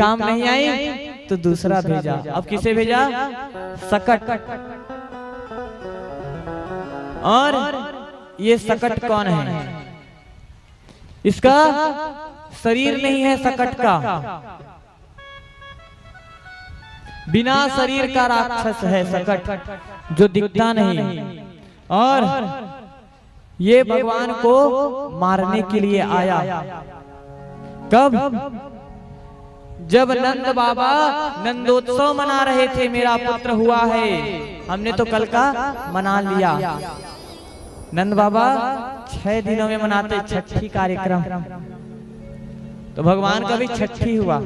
काम नहीं आई तो दूसरा भेजा। अब किसे भेजा? सकट। और ये सकट कौन है? इसका शरीर नहीं है सकट का, बिना शरीर का राक्षस है सकट, जो दिखता नहीं। और ये भगवान को मारने के लिए आया। कब? जब नंद बाबा नंदोत्सव मना रहे थे, मेरा पुत्र हुआ है, हमने तो कल का मना लिया। नंद बाबा 6 दिनों में मनाते छठी कार्यक्रम, तो भगवान का भी छठी हुआ।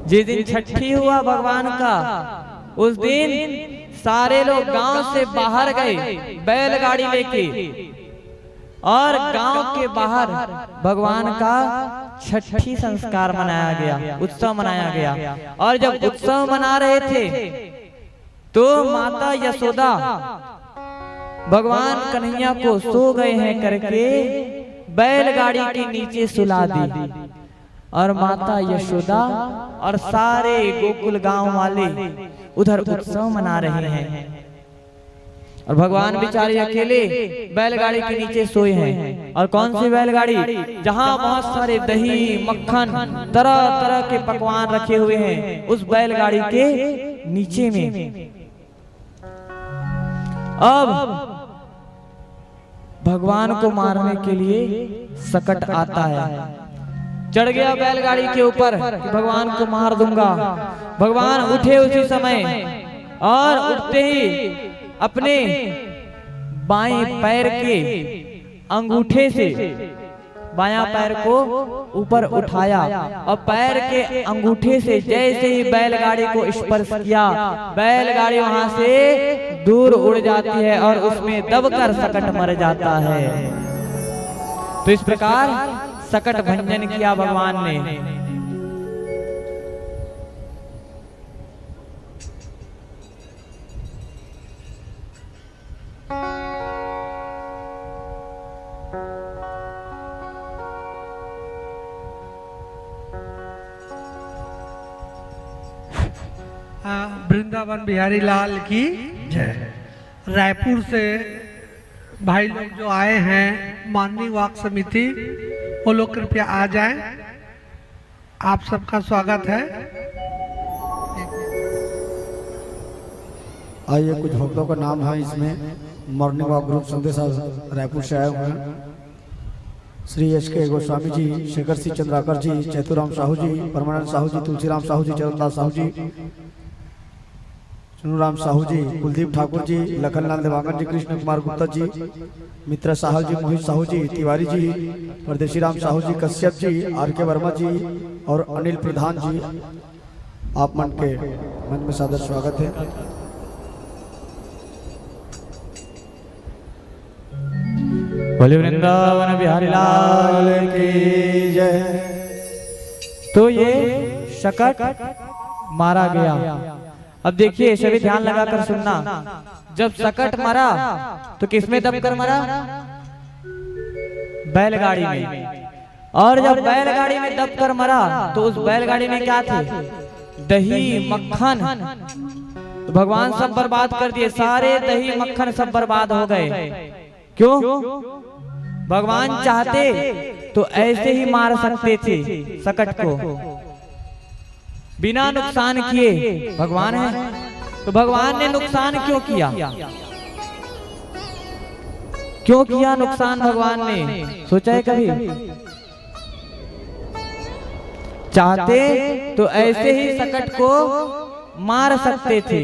जिस दिन छठी हुआ भगवान का, उस दिन सारे लोग गांव से बाहर गए बैलगाड़ी लेके, और गांव के बाहर भगवान का छठी संस्कार मनाया गया, उत्सव मनाया गया। और जब उत्सव मना रहे थे तो माता यशोदा भगवान कन्हैया को सो गए हैं करके बैलगाड़ी के नीचे सुला दी। और माता यशोदा और सारे गोकुल गांव वाले उधर उत्सव मना रहे हैं, और भगवान बेचारे अकेले बैलगाड़ी के नीचे सोए हैं। और कौन सी बैलगाड़ी? जहां बहुत सारे दही मक्खन तरह तरह के पकवान रखे हुए हैं, उस बैलगाड़ी के नीचे में। अब भगवान को मारने के लिए सकट आता है, चढ़ गया बैलगाड़ी के ऊपर कि भगवान को मार दूंगा। भगवान उठे उसी समय, और उठते ही अपने बाएं पैर के अंगूठे से बायां पैर को ऊपर उठाया, और पैर के अंगूठे से जैसे ही बैलगाड़ी को स्पर्श किया, बैलगाड़ी वहां से दूर उड़ जाती है और उसमें दबकर सकट मर जाता है। तो इस प्रकार सकट भंजन किया भगवान ने। वृंदावन बिहारी लाल की जय। रायपुर से भाई लोग जो आए हैं माननीय वाक समिति, वो लोग कृपया आ जाएं, आप सबका स्वागत है। आइए, कुछ भक्तों का नाम है इसमें। मॉर्निंग वॉक ग्रुप संदेशा रायपुर से आए हुए हैं। श्री एच.के. गोस्वामी जी, शेखर सिंह चंद्राकर जी, चैतुराम साहू जी, परमानंद साहू जी, तुलसीराम साहू जी, चरणदास साहू जी, चुनूराम साहू जी, कुलदीप ठाकुर जी, लखनलाल देवांगन जी, कृष्ण कुमार गुप्ता जी, मित्र साहब जी, मोहित साहू जी, तिवारी जी, परदेशी राम साहू जी, कश्यप जी, आर.के. वर्मा जी और अनिल प्रधान जी, आप मन के मन में सादर स्वागत है। बोले वृंदावन बिहारी लाल की जय। तो ये सकट मारा गया। अब देखिए, सभी ध्यान लगाकर सुनना। जब सकट मरा तो किसमें दबकर मरा? बैलगाड़ी में। और जब बैलगाड़ी में दबकर मरा तो उस बैलगाड़ी में क्या थे? दही मक्खन। तो भगवान सब बर्बाद कर दिए, सारे दही मक्खन सब बर्बाद हो गए। क्यों? भगवान चाहते तो ऐसे ही मार सकते थे सकट को, बिना नुकसान किए। भगवान है तो भगवान ने नुकसान क्यों किया? क्यों किया नुकसान भगवान ने? सोचा है कभी? चाहते तो ऐसे ही सकट को मार सकते थे,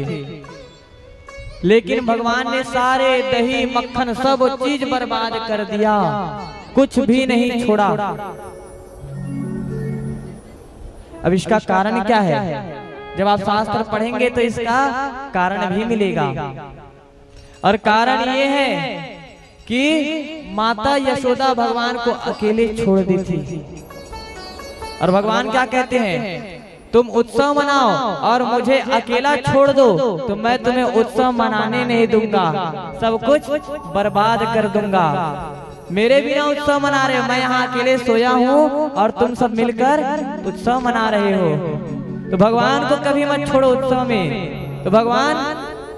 लेकिन भगवान ने सारे दही मक्खन सब चीज बर्बाद कर दिया, कुछ भी नहीं छोड़ा। अब इसका कारण क्या है? जब आप शास्त्र पढ़ेंगे तो इसका कारण भी मिलेगा। और कारण ये है कि माता यशोदा भगवान को अकेले छोड़ दी थी। और भगवान क्या कहते हैं? तुम उत्सव मनाओ और मुझे अकेला छोड़ दो तो मैं तुम्हें उत्सव मनाने नहीं दूंगा, सब कुछ बर्बाद कर दूंगा। मेरे बिना उत्सव मना रहे हो, मैं यहाँ अकेले सोया हूँ और तुम सब मिलकर उत्सव मना रहे हो। तो भगवान को कभी मत छोड़ो उत्सव में। तो भगवान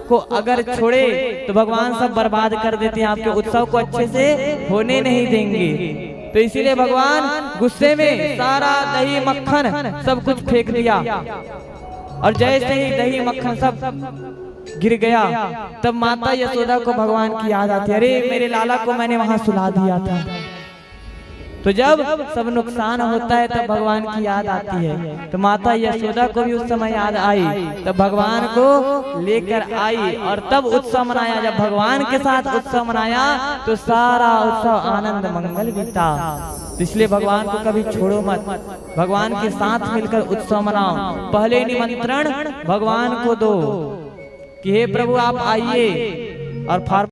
को अगर छोड़े तो भगवान सब बर्बाद कर देते हैं, आपके उत्सव को अच्छे से होने नहीं देंगे। तो इसीलिए भगवान गुस्से में सारा दही मक्खन सब कुछ फेंक दिया, और जैसे ही दही मक्खन सब गिर गया तब माता यशोदा को भगवान की याद आती है, अरे मेरे लाला को मैंने वहां सुला दिया था। तो जब सब नुकसान होता है तब भगवान की याद आती है। तो माता यशोदा को भी उस समय याद आई, तब भगवान को लेकर आई और तब उत्सव मनाया। जब भगवान के साथ उत्सव मनाया तो सारा उत्सव आनंद मंगल बीता। इसलिए भगवान को कभी छोड़ो मत, भगवान के साथ मिलकर उत्सव मनाओ। पहले निमंत्रण भगवान को दो कि हे प्रभु आप आइए, और